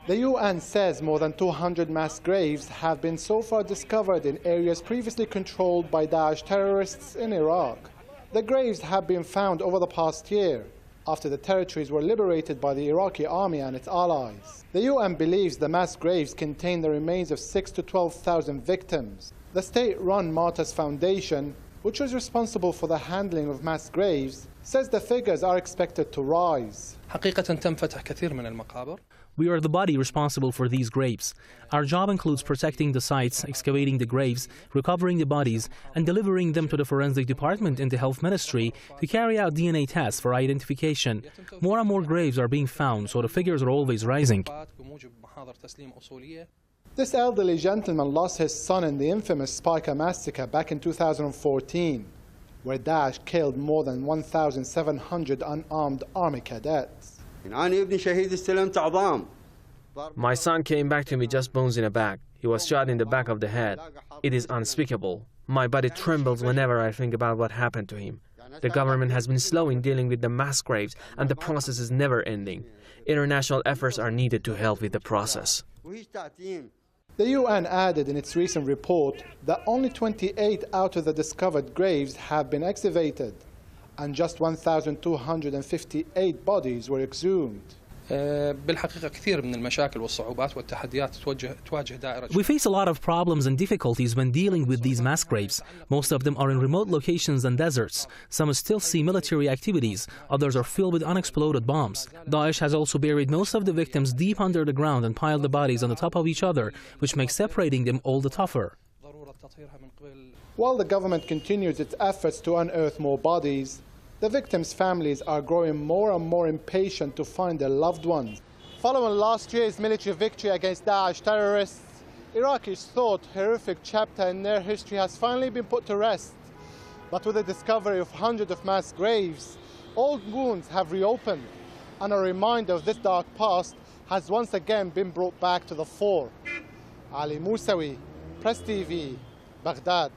The UN says more than 200 mass graves have been so far discovered in areas previously controlled by Daesh terrorists in Iraq. The graves have been found over the past year, after the territories were liberated by the Iraqi army and its allies. The UN believes the mass graves contain the remains of 6,000 to 12,000 victims. The state-run Martyrs Foundation, which was responsible for the handling of mass graves, says the figures are expected to rise. We are the body responsible for these graves. Our job includes protecting the sites, excavating the graves, recovering the bodies, and delivering them to the forensic department in the health ministry to carry out DNA tests for identification. More and more graves are being found, so the figures are always rising. This elderly gentleman lost his son in the infamous Spiker massacre back in 2014, where Daesh killed more than 1,700 unarmed army cadets. My son came back to me just bones in a bag. He was shot in the back of the head. It is unspeakable. My body trembles whenever I think about what happened to him. The government has been slow in dealing with the mass graves, and the process is never ending. International efforts are needed to help with the process. The UN added in its recent report that only 28 out of the discovered graves have been excavated, and just 1,258 bodies were exhumed. We face a lot of problems and difficulties when dealing with these mass graves. Most of them are in remote locations and deserts. Some still see military activities. Others are filled with unexploded bombs. Daesh has also buried most of the victims deep under the ground and piled the bodies on the top of each other, which makes separating them all the tougher. While the government continues its efforts to unearth more bodies, the victims' families are growing more and more impatient to find their loved ones. Following last year's military victory against Daesh terrorists, Iraqis thought a horrific chapter in their history has finally been put to rest. But with the discovery of hundreds of mass graves, old wounds have reopened, and a reminder of this dark past has once again been brought back to the fore. Ali Musawi, Press TV, Baghdad.